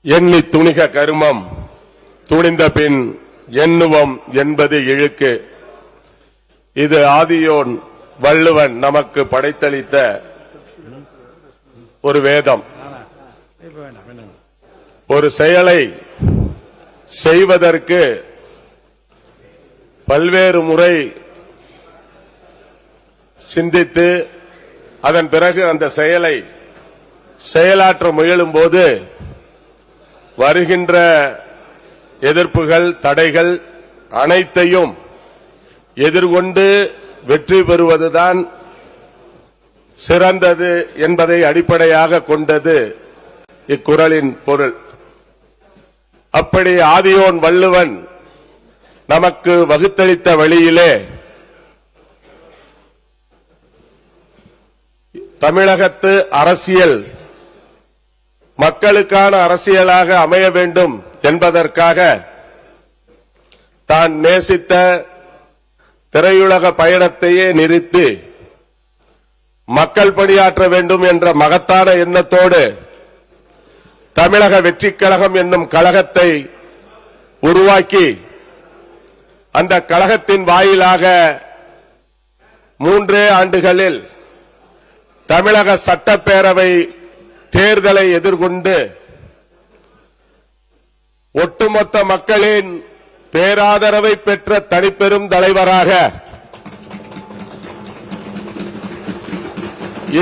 எண்ணி துணிக கருமம் துணிந்த பின் எண்ணுவம் என்பது இழுக்கு. இது ஆதியோன் வள்ளுவன் நமக்கு படைத்தளித்த ஒரு வேதம். ஒரு செயலை செய்வதற்கு பல்வேறு முறை சிந்தித்து அதன் பிறகு அந்த செயலை செயலாற்ற முயலும் போது வருகின்ற எதிர்ப்புகள், தடைகள் அனைத்தையும் எதிர்கொண்டு வெற்றி பெறுவதுதான் சிறந்தது என்பதை அடிப்படையாக கொண்டது இக்குறளின் பொருள். அப்படி ஆதியோன் வள்ளுவன் நமக்கு வகுத்தளித்த வழியிலே தமிழகத்து அரசியல் மக்களுக்கான அரசியலாக அமைய வேண்டும் என்பதற்காக தான் நேசித்த திரையுலக பயணத்தையே நிறுத்தி மக்கள் பணியாற்ற வேண்டும் என்ற மகத்தான எண்ணத்தோடு தமிழக வெற்றிக் கழகம் என்னும் கழகத்தை உருவாக்கி அந்த கழகத்தின் வாயிலாக 3 ஆண்டுகளில் தமிழக சட்டப்பேரவை தேர்தலை எதிர்கொண்டு ஒட்டுமொத்த மக்களின் பேராதரவை பெற்ற தனிப்பெரும் தலைவராக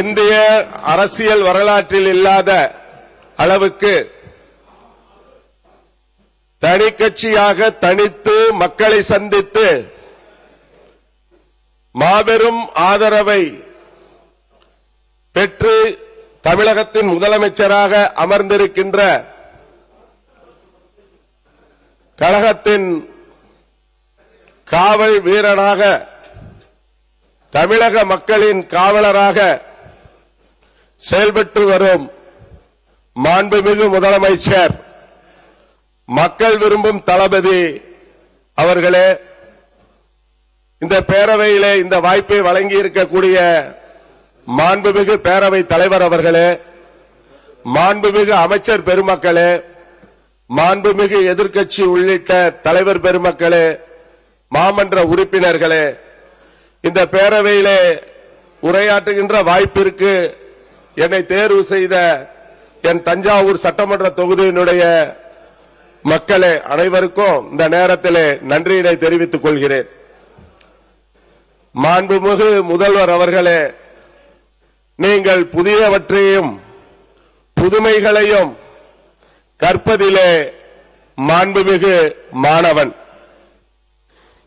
இந்திய அரசியல் வரலாற்றில் இல்லாத அளவுக்கு தனி கட்சியாக தனித்து மக்களை சந்தித்து மாபெரும் ஆதரவை பெற்று தமிழகத்தின் முதலமைச்சராக அமர்ந்திருக்கின்ற கழகத்தின் காவல் வீரனாக, தமிழக மக்களின் காவலராக செயல்பட்டு வரும் மாண்புமிகு முதலமைச்சர், மக்கள் விரும்பும் தளபதி அவர்களே, இந்த பேரவையிலே இந்த வாய்ப்பை வழங்கி இருக்கக்கூடிய மாண்புமிகு பேரவை தலைவர் அவர்களே, மாண்புமிகு அமைச்சர் பெருமக்களே, மாண்புமிகு எதிர்க்கட்சி உள்ளிட்ட தலைவர் பெருமக்களே, மாமன்ற உறுப்பினர்களே, இந்த பேரவையிலே உரையாற்றுகின்ற வாய்ப்பிற்கு என்னை தேர்வு செய்த என் தஞ்சாவூர் சட்டமன்ற தொகுதியினுடைய மக்களே, அனைவருக்கும் இந்த நேரத்திலே நன்றியினை தெரிவித்துக் கொள்கிறேன். மாண்புமிகு முதல்வர் அவர்களே, நீங்கள் புதியவற்றையும் புதுமைகளையும் கற்பதிலே மாண்புமிகு மாணவன்.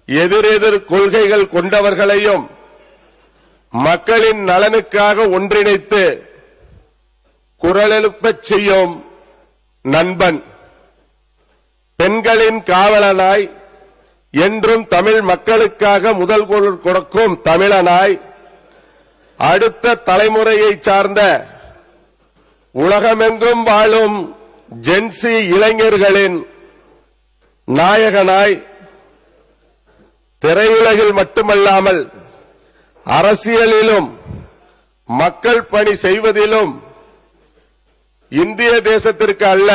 எதிரெதிர் கொள்கைகள் கொண்டவர்களையும் மக்களின் நலனுக்காக ஒன்றிணைத்து குரலெழுப்பச் செய்யும் நண்பன். பெண்களின் காவலனாய், என்றும் தமிழ் மக்களுக்காக முதல் குரல் கொடுக்கும் தமிழனாய், அடுத்த தலைமுறையை சார்ந்த உலகமெங்கும் வாழும் ஜென்சி இளைஞர்களின் நாயகனாய், திரையுலகில் மட்டுமல்லாமல் அரசியலிலும் மக்கள் பணி செய்வதிலும் இந்திய தேசத்திற்கு அல்ல,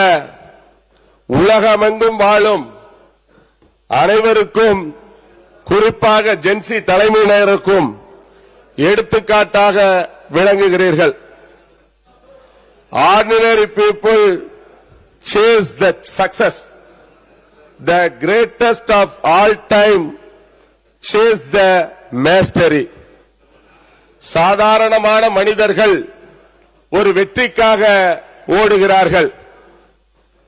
உலகமெங்கும் வாழும் அனைவருக்கும், குறிப்பாக ஜென்சி தலைமையினருக்கும் எடுத்துக்காட்டாக விளங்குகிறீர்கள். Ordinary people chase the success. The greatest of all time chase the mastery. சாதாரணமான மனிதர்கள் ஒரு வெற்றிக்காக ஓடுகிறார்கள்.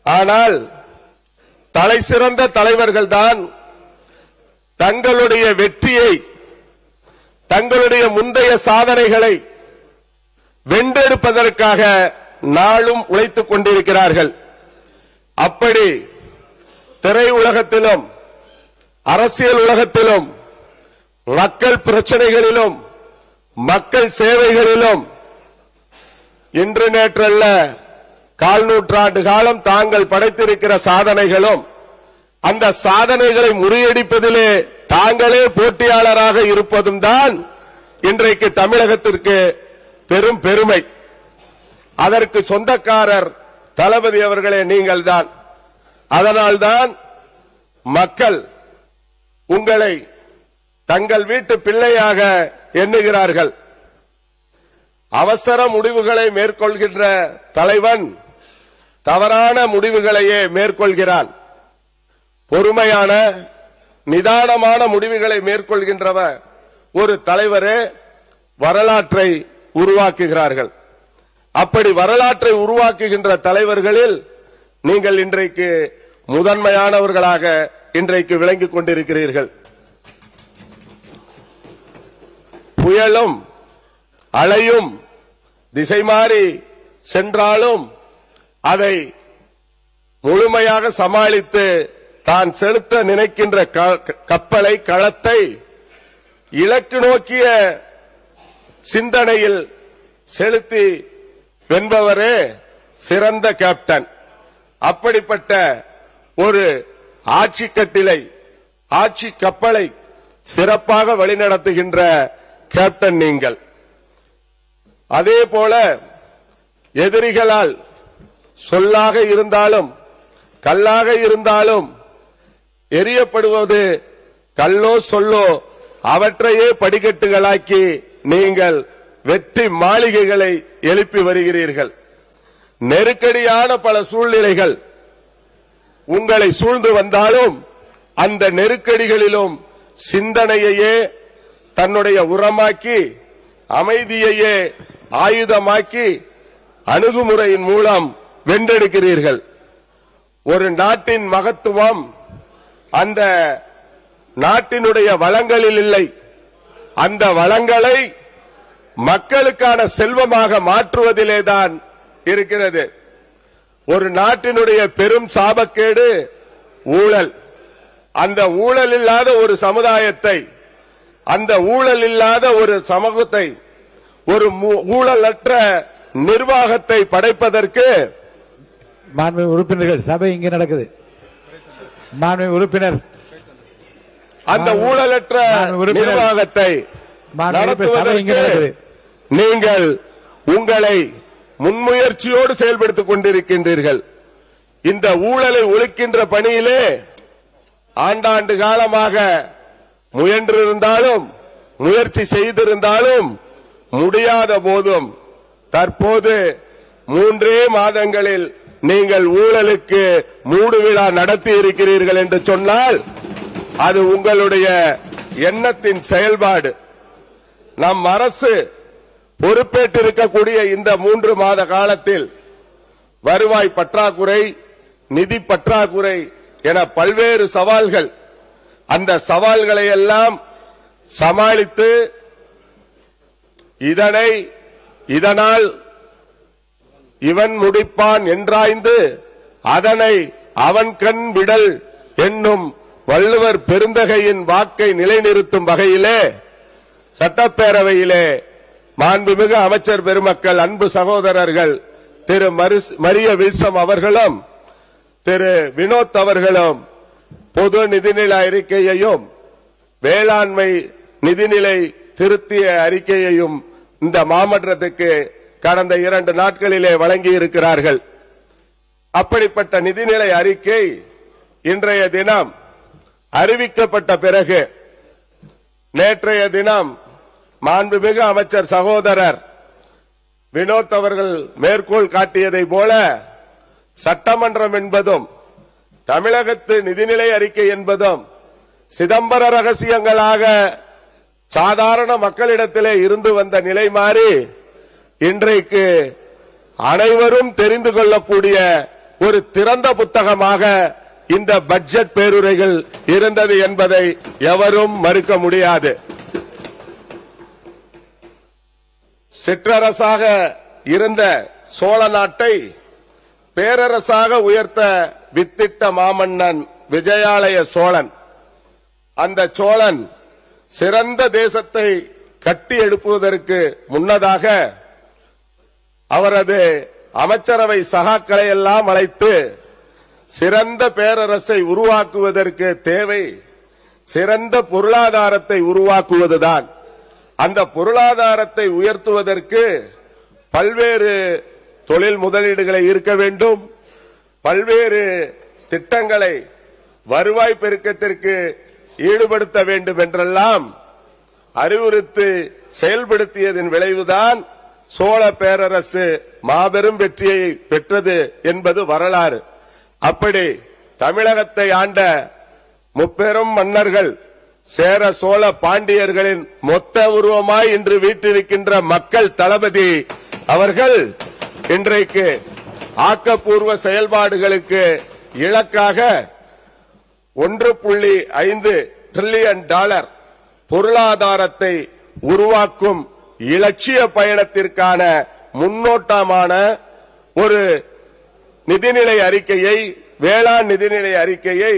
ஆனால் தலைசிறந்த தலைவர்கள்தான் தங்களுடைய வெற்றியை, தங்களுடைய முந்தைய சாதனைகளை வென்றெடுப்பதற்காக நாளும் உழைத்துக் கொண்டிருக்கிறார்கள். அப்படி திரையுலகத்திலும் அரசியல் உலகத்திலும் மக்கள் பிரச்சனைகளிலும் மக்கள் சேவைகளிலும் இன்று நேற்றல்ல, 1/4 நூற்றாண்டு காலம் தாங்கள் படைத்திருக்கிற சாதனைகளும், அந்த சாதனைகளை முறியடிப்பதிலே தாங்களே போட்டியாளராக இருப்பதும் தான் இன்றைக்கு தமிழகத்திற்கு பெரும் பெருமை. அதற்கு சொந்தக்காரர் தளபதி அவர்களே நீங்கள்தான். அதனால்தான் மக்கள் உங்களை தங்கள் வீட்டு பிள்ளையாக எண்ணுகிறார்கள். அவசர முடிவுகளை மேற்கொள்கின்ற தலைவன் தவறான முடிவுகளையே மேற்கொள்கிறான். பொறுமையான நிதானமான முடிவுகளை மேற்கொள்கின்றவ ஒரு தலைவரே வரலாற்றை உருவாக்குகிறார்கள். அப்படி வரலாற்றை உருவாக்குகின்ற தலைவர்களில் நீங்கள் இன்றைக்கு முதன்மையானவர்களாக இன்றைக்கு விளங்கிக் கொண்டிருக்கிறீர்கள். புயலும் அலையும் திசை மாறி சென்றாலும் அதை முழுமையாக சமாளித்து தான் செலுத்த நினைக்கின்ற கப்பலை களத்தை இலக்கு நோக்கிய சிந்தனையில் செலுத்தி வென்பவரே சிறந்த கேப்டன். அப்படிப்பட்ட ஒரு ஆட்சி கட்டிலை ஆட்சி கப்பலை சிறப்பாக வழிநடத்துகின்ற கேப்டன் நீங்கள். அதே போல எதிரிகளால் சொல்லாக இருந்தாலும் கல்லாக இருந்தாலும் எரியப்படுவது கல்லோ சொல்லோ அவற்றையே படிக்கட்டுகளாக்கி நீங்கள் வெற்றி மாளிகைகளை எழுப்பி வருகிறீர்கள். நெருக்கடியான பல சூழ்நிலைகள் உங்களை சூழ்ந்து வந்தாலும் அந்த நெருக்கடிகளிலும் சிந்தனையையே தன்னுடைய உரமாக்கி அமைதியையே ஆயுதமாக்கி அணுகுமுறையின் மூலம் வென்றெடுக்கிறீர்கள். ஒரு நாட்டின் மகத்துவம் அந்த நாட்டினுடைய வளங்களில் இல்லை, அந்த வளங்களை மக்களுக்கான செல்வமாக மாற்றுவதிலேதான் இருக்கிறது. ஒரு நாட்டினுடைய பெரும் சாபக்கேடு ஊழல். அந்த ஊழல் இல்லாத ஒரு சமுதாயத்தை, அந்த ஊழல் இல்லாத ஒரு சமூகத்தை, ஒரு ஊழலற்ற நிர்வாகத்தை படைப்பதற்கு மாண்புமிகு உறுப்பினர்கள் சபை இங்கே நடக்குது. மாண்புமிகு உறுப்பினர் அந்த ஊழலற்ற நிர்வாகத்தை நடத்துவதற்கு நீங்கள் உங்களை முன்முயற்சியோடு செயல்படுத்திக் கொண்டிருக்கின்றீர்கள். இந்த ஊழலை ஒழிக்கின்ற பணியிலே ஆண்டாண்டு காலமாக முயன்றிருந்தாலும் முயற்சி செய்திருந்தாலும் முடியாத போதும் தற்போது 3 மாதங்களில் நீங்கள் ஊழலுக்கு மூடு விழா நடத்தி இருக்கிறீர்கள் என்று சொன்னால் அது உங்களுடைய எண்ணத்தின் செயல்பாடு. நம் அரசு பொறுப்பேற்றிருக்கக்கூடிய இந்த 3 மாத காலத்தில் வருவாய் பற்றாக்குறை, நிதி பற்றாக்குறை என பல்வேறு சவால்கள், அந்த சவால்களை எல்லாம் சமாளித்து இதனால் இவன் முடிப்பான் என்றாய்ந்து அதனை அவன் கண் விடல் என்னும் வள்ளுவர் பெருந்தகையின் வாக்கை நிலைநிறுத்தும் வகையிலே சட்டப்பேரவையிலே மாண்புமிகு அமைச்சர் பெருமக்கள், அன்பு சகோதரர்கள் திரு மரிய வில்சம் அவர்களும் திரு வினோத் அவர்களும் பொது நிதிநிலை அறிக்கையையும் வேளாண்மை நிதிநிலை திருத்திய அறிக்கையையும் இந்த மாமன்றத்துக்கு கடந்த 2 நாட்களிலே வழங்கி இருக்கிறார்கள். அப்படிப்பட்ட நிதிநிலை அறிக்கை இன்றைய தினம் அறிவிக்கப்பட்ட பிறகு நேற்றைய தினம் மாண்புமிகு அமைச்சர் சகோதரர் வினோத் அவர்கள் மேற்கோள் காட்டியதை போல சட்டமன்றம் என்பதும் தமிழகத்து நிதிநிலை அறிக்கை என்பதும் சிதம்பர ரகசியங்களாக சாதாரண மக்களிடத்திலே இருந்து வந்த நிலை மாறி இன்றைக்கு அனைவரும் தெரிந்து கொள்ளக்கூடிய ஒரு திறந்த புத்தகமாக இந்த பட்ஜெட் பேருரைகள் இருந்தது என்பதை எவரும் மறுக்க முடியாது. சிற்றரசாக இருந்த சோழ நாட்டை பேரரசாக உயர்த்த வித்திட்ட மாமன்னன் விஜயாலய சோழன். அந்த சோழன் சிறந்த தேசத்தை கட்டி எழுப்புவதற்கு முன்னதாக அவரது அமைச்சரவை சகாக்களை எல்லாம் அழைத்து சிறந்த பேரரசை உருவாக்குவதற்கு தேவை சிறந்த பொருளாதாரத்தை உருவாக்குவதுதான். அந்த பொருளாதாரத்தை உயர்த்துவதற்கு பல்வேறு தொழில் முதலீடுகளை ஈர்க்க வேண்டும். பல்வேறு திட்டங்களை வருவாய் பெருக்கத்திற்கு ஈடுபடுத்த வேண்டும் என்றெல்லாம் அறிவுறுத்தி செயல்படுத்தியதன் விளைவுதான் சோழ பேரரசு மாபெரும் வெற்றியை பெற்றது என்பது வரலாறு. அப்படி தமிழகத்தை ஆண்ட முப்பெரும் மன்னர்கள் சேர சோழ பாண்டியர்களின் மொத்த உருவமாய் இன்று வீற்றிருக்கின்ற மக்கள் தளபதி அவர்கள் இன்றைக்கு ஆக்கப்பூர்வ செயல்பாடுகளுக்கு இலக்காக $1.5 டிரில்லியன் பொருளாதாரத்தை உருவாக்கும் இலட்சிய பயணத்திற்கான முன்னோட்டமான ஒரு நிதிநிலை அறிக்கையை, வேளாண் நிதிநிலை அறிக்கையை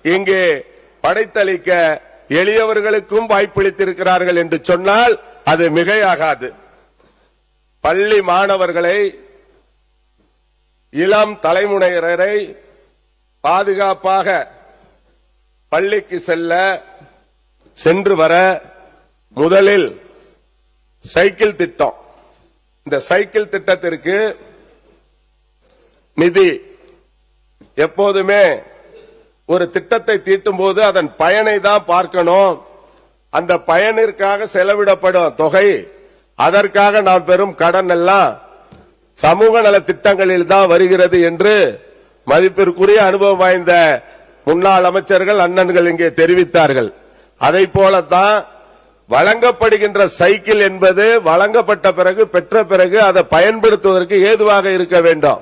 இங்கே படைத்தளிக்க எளியவர்களுக்கும் வாய்ப்பளித்திருக்கிறார்கள் என்று சொன்னால் அது மிகையாகாது. பள்ளி மாணவர்களை, இளம் தலைமுறையினரை பாதுகாப்பாக பள்ளிக்கு சென்று வர முதலில் சைக்கிள் திட்டம். இந்த சைக்கிள் திட்டத்திற்கு நிதி எப்போதுமே ஒரு திட்டத்தை தீட்டும் போது அதன் பயனை தான் பார்க்கணும். அந்த பயனிற்காக செலவிடப்படும் தொகை, அதற்காக நாம் பெறும் கடன் எல்லாம் சமூக நல திட்டங்களில் தான் வருகிறது என்று மதிப்பிற்குரிய அனுபவம் வாய்ந்த முன்னாள் அமைச்சர்கள், அண்ணன்கள் இங்கே தெரிவித்தார்கள். அதை போலத்தான் வழங்கப்படுகின்ற சைக்கிள் என்பது வழங்கப்பட்ட பிறகு, பெற்ற பிறகு அதை பயன்படுத்துவதற்கு ஏதுவாக இருக்க வேண்டும்.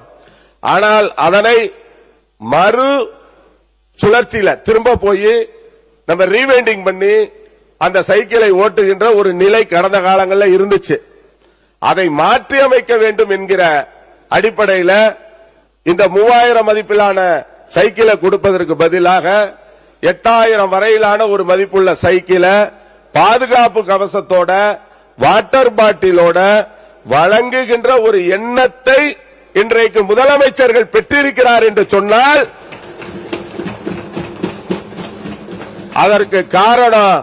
ஆனால் அதனை மறு சுழற்சியில திரும்ப போய் நம்ம ரீவைண்டிங் பண்ணி அந்த சைக்கிளை ஓட்டுகின்ற ஒரு நிலை கடந்த காலங்களில் இருந்துச்சு. அதை மாற்றி அமைக்க வேண்டும் என்கிற அடிப்படையில் இந்த 3000 மதிப்பிலான சைக்கிளை கொடுப்பதற்கு பதிலாக 8000 வரையிலான ஒரு மதிப்புள்ள சைக்கிளை பாதுகாப்பு கவசத்தோட, வாட்டர் பாட்டிலோட வழங்குகின்ற ஒரு எண்ணத்தை இன்றைக்கு முதலமைச்சர்கள் பெற்றிருக்கிறார் என்று சொன்னால் அதற்கு காரணம்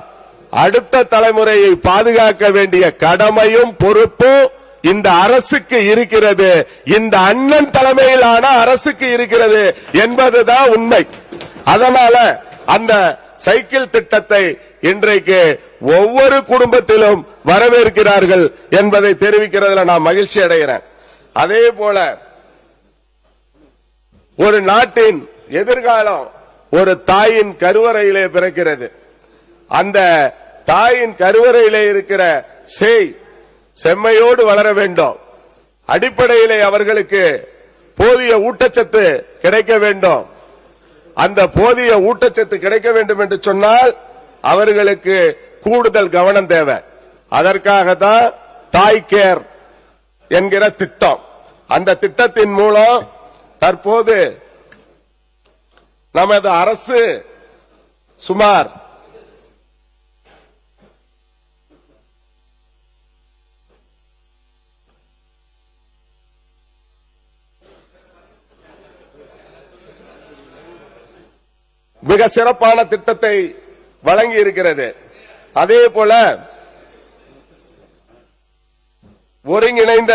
அடுத்த தலைமுறையை பாதுகாக்க வேண்டிய கடமையும் பொறுப்பும் இந்த அரசுக்கு இருக்கிறது. இந்த அண்ணன் தலைமையிலான அரசுக்கு இருக்கிறது என்பதுதான் உண்மை. அதனால அந்த சைக்கிள் திட்டத்தை இன்றைக்கு ஒவ்வொரு குடும்பத்திலும் வரவேற்கிறார்கள் என்பதை தெரிவிக்கிறதுல நான் மகிழ்ச்சி அடைகிறேன். அதே போல ஒரு நாட்டின் எதிர்காலம் ஒரு தாயின் கருவறையிலே பிறக்கிறது. அந்த தாயின் கருவறையிலே இருக்கிற சேய் செம்மையோடு வளர வேண்டும். அடிப்படையிலே அவர்களுக்கு போதிய ஊட்டச்சத்து கிடைக்க வேண்டும். அந்த போதிய ஊட்டச்சத்து கிடைக்க வேண்டும் என்று சொன்னால் அவர்களுக்கு கூடுதல் கவனம் தேவை. அதற்காகத்தான் தாய் கேர் என்கிற திட்டம். அந்த திட்டத்தின் மூலம் தற்போது நமது அரசு சுமார் மிக சிறப்பான திட்டத்தை வழங்கி இருக்கிறது. அதே போல ஒருங்கிணைந்த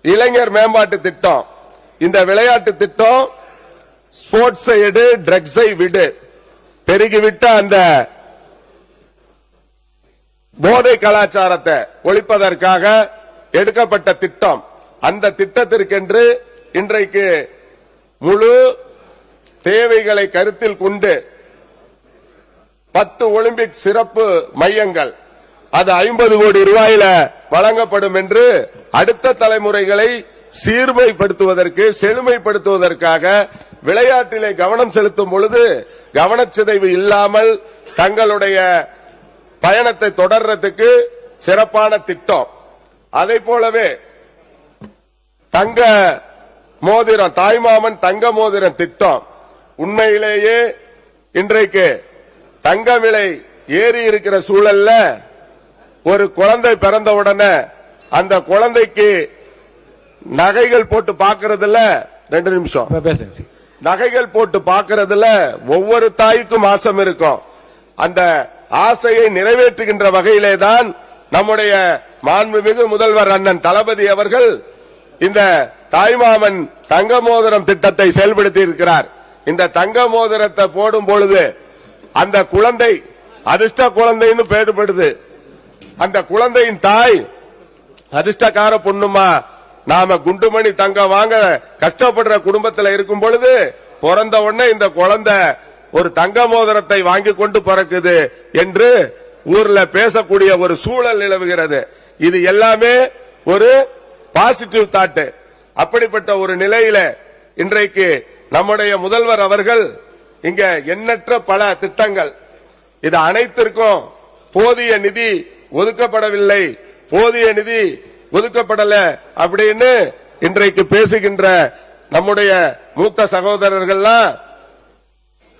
இளைஞர் மேம்பாட்டு திட்டம், இந்த விளையாட்டு திட்டம் ஸ்போர்ட்ஸை எடு, ட்ரக்ஸை விடு, பெருகிவிட்ட அந்த போதை கலாச்சாரத்தை ஒழிப்பதற்காக எடுக்கப்பட்ட திட்டம். அந்த திட்டத்திற்கென்று இன்றைக்கு முழு தேவைகளை கருத்தில் கொண்டு 10 ஒலிம்பிக் சிறப்பு மையங்கள், அது 50 கோடி ரூபாயில வழங்கப்படும் என்று அடுத்த தலைமுறைகளை சீர்மைப்படுத்துவதற்கு, செழுமைப்படுத்துவதற்காக விளையாட்டிலே கவனம் செலுத்தும் பொழுது கவனச்சிதைவு இல்லாமல் தங்களுடைய பயணத்தை தொடர்றதுக்கு சிறப்பான திட்டம். அதை போலவே தங்க மோதிரம், தாய்மாமன் தங்க மோதிரம் திட்டம், உண்மையிலேயே இன்றைக்கு தங்க விலை ஏறி இருக்கிற சூழல்ல ஒரு குழந்தை பிறந்தவுடனே அந்த குழந்தைக்கு நகைகள் போட்டு பார்க்கறதுல 2 நிமிஷம் பேசுங்க. நகைகள் போட்டு பார்க்கறதுல ஒவ்வொரு தாய்க்கும் ஆசை இருக்கும். அந்த ஆசையை நிறைவேற்றுகின்ற வகையிலே தான் நம்முடைய மாண்புமிகு முதல்வர் அண்ணன் தளபதி அவர்கள் இந்த தாய்மாமன் தங்க மோதிரம் திட்டத்தை செயல்படுத்தி இருக்கிறார். இந்த தங்க மோதிரத்தை போடும் பொழுது அந்த குழந்தை அதிர்ஷ்ட குழந்தைன்னு பேடுபடுது. அந்த குழந்தையின் தாய் அதிர்ஷ்டக்கார பொண்ணுமா, நாம குண்டுமணி தங்கம் வாங்க கஷ்டப்படுற குடும்பத்தில் இருக்கும் பொழுது பிறந்த உடனே இந்த குழந்தை ஒரு தங்க மோதிரத்தை வாங்கி கொண்டு பிறக்குது என்று ஊர்ல பேசக்கூடிய ஒரு சூழல் நிலவுகிறது. இது எல்லாமே ஒரு பாசிட்டிவ் தாட். அப்படிப்பட்ட ஒரு நிலையில இன்றைக்கு நம்முடைய முதல்வர் அவர்கள் இங்க எண்ணற்ற பல திட்டங்கள், இது அனைத்திற்கும் போதிய நிதி ஒதுக்கப்படவில்லை, போதிய நிதி ஒதுக்கப்படல அப்படின்னு இன்றைக்கு பேசுகின்ற நம்முடைய மூத்த சகோதரர்கள்லாம்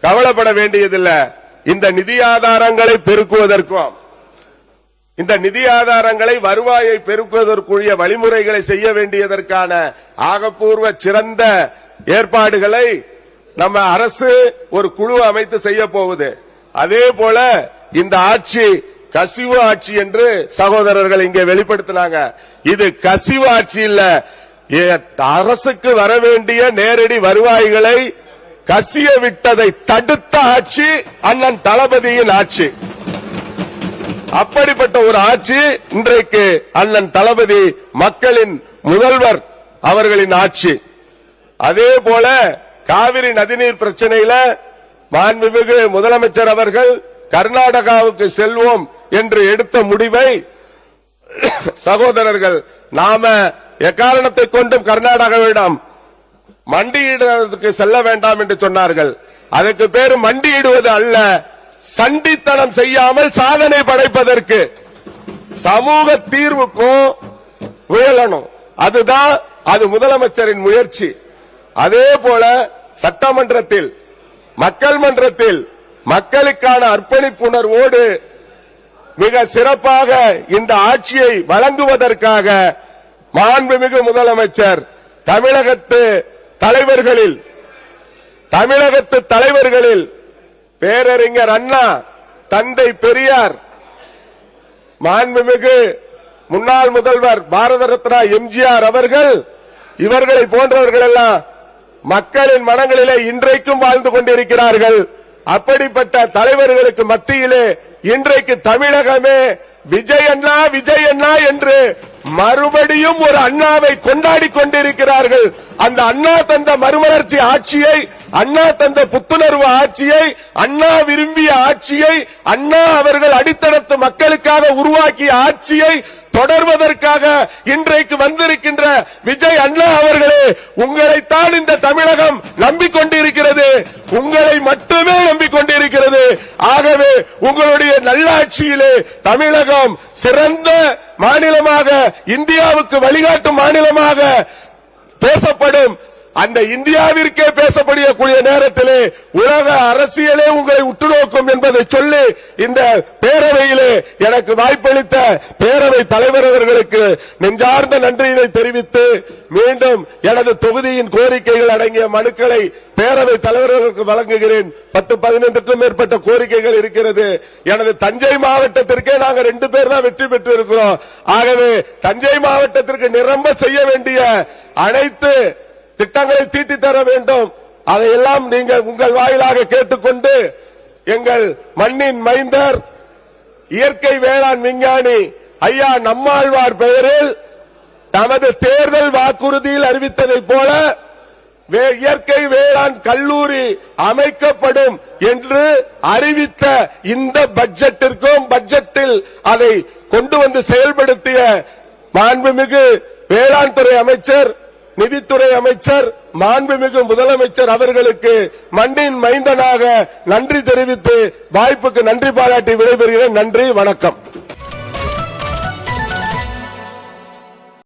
கவலைப்பட வேண்டியதில்லை. இந்த நிதி ஆதாரங்களை பெருக்குவதற்கும் இந்த நிதி ஆதாரங்களை வருவாயை பெருக்குவதற்குரிய வழிமுறைகளை செய்ய வேண்டியதற்கான ஆகப்பூர்வ சிறந்த ஏற்பாடுகளை நம்ம அரசு ஒரு குழு அமைத்து செய்ய போகுது. அதே போல இந்த ஆட்சி கசிவு ஆட்சி என்று சகோதரர்கள் இங்கே வெளிப்படுத்தினாங்க. இது கசிவு ஆட்சி இல்ல, அரசுக்கு வர வேண்டிய நேரடி வருவாய்களை கசிய விட்டதை தடுத்த ஆட்சி அண்ணன் தளபதியின் ஆட்சி. அப்படிப்பட்ட ஒரு ஆட்சி இன்றைக்கு அண்ணன் தளபதி மக்களின் முதல்வர் அவர்களின் ஆட்சி. அதே போல காவிரி நதிநீர் பிரச்சனையில மாண்புமிகு முதலமைச்சர் அவர்கள் கர்நாடகாவுக்கு செல்வோம் என்று எடுத்த முடிவை சகோதரர்கள் நாம எக்காரணத்தை கொண்டும் கர்நாடகாவிடம் மண்டியிடுவதற்கு செல்ல வேண்டாம் என்று சொன்னார்கள். அதுக்கு பேரு மண்டியிடுவது அல்ல, சண்டித்தனம் செய்யாமல் சாதனை படைப்பதற்கு சமூக தீர்வுக்கும் முயலணும். அதுதான் அது முதலமைச்சரின் முயற்சி. அதே போல சட்டமன்றத்தில் மக்கள் மன்றத்தில் மக்களுக்கான அர்ப்பணிப்புணர்வோடு மிக சிறப்பாக இந்த ஆட்சியை வழங்குவதற்காக மாண்புமிகு முதலமைச்சர் தமிழகத்து தலைவர்களில் பேரறிஞர் அண்ணா, தந்தை பெரியார், மாண்புமிகு முன்னாள் முதல்வர் பாரத ரத்னா எம்ஜிஆர் அவர்கள், இவர்களை போன்றவர்கள் எல்லாம் மக்களின் மனங்களிலே இன்றைக்கும் வாழ்ந்து கொண்டிருக்கிறார்கள். அப்படிப்பட்ட தலைவர்களுக்கு மத்தியிலே இன்றைக்கு தமிழகமே விஜய் அண்ணா விஜய் அண்ணா என்று மறுபடியும் ஒரு அண்ணாவை கொண்டாடி கொண்டிருக்கிறார்கள். அந்த அண்ணா தந்த மறுமலர்ச்சி ஆட்சியை, அண்ணா தந்த புத்துணர்வு ஆட்சியை, அண்ணா விரும்பிய ஆட்சியை, அண்ணா அவர்கள் அடித்தளத்து மக்களுக்காக உருவாக்கிய ஆட்சியை தொடர்வதற்காக இன்றைக்கு வந்திருக்கின்ற விஜய் அண்ணா அவர்களே, உங்களைத்தான் இந்த தமிழகம் நம்பிக்கொண்டிருக்கிறது, உங்களை மட்டுமே நம்பிக்கொண்டிருக்கிறது. ஆகவே உங்களுடைய நல்லாட்சியிலே தமிழகம் சிறந்த மாநிலமாக, இந்தியாவுக்கு வழிகாட்டும் மாநிலமாக பேசப்படும். அந்த இந்தியாவிற்கே பேசப்படக்கூடிய நேரத்திலே உலக அரசியலே உங்களை உற்று நோக்கும் என்பதை சொல்லி இந்த பேரவையிலே எனக்கு வாய்ப்பளித்த பேரவை தலைவர் அவர்களுக்கு நெஞ்சார்ந்த நன்றியினை தெரிவித்து மீண்டும் எனது தொகுதியின் கோரிக்கைகள் அடங்கிய மனுக்களை பேரவை தலைவர்களுக்கு வழங்குகிறேன். 10-15க்கும் மேற்பட்ட கோரிக்கைகள் இருக்கிறது. எனது தஞ்சை மாவட்டத்திற்கே நாங்க 2 பேர் தான் வெற்றி பெற்று இருக்கிறோம். ஆகவே தஞ்சை மாவட்டத்திற்கு நிரம்ப செய்ய வேண்டிய அனைத்து திட்டங்களை தீட்டி தர வேண்டும். அதையெல்லாம் நீங்கள் உங்கள் வாயிலாக கேட்டுக்கொண்டு எங்கள் மண்ணின் மைந்தர் இயற்கை வேளாண் விஞ்ஞானி ஐயா நம்மாழ்வார் பெயரில் தமது தேர்தல் வாக்குறுதியில் அறிவித்ததைப் போல இயற்கை வேளாண் கல்லூரி அமைக்கப்படும் என்று அறிவித்த இந்த பட்ஜெட்டில் அதை கொண்டு வந்து செயல்படுத்திய மாண்புமிகு வேளாண் துறை அமைச்சர், நிதித்துறை அமைச்சர், மாண்புமிகு முதலமைச்சர் அவர்களுக்கு மண்ணின் மைந்தனாக நன்றி தெரிவித்து வாய்ப்புக்கு நன்றி பாராட்டி விடைபெறுகிறேன். நன்றி, வணக்கம்.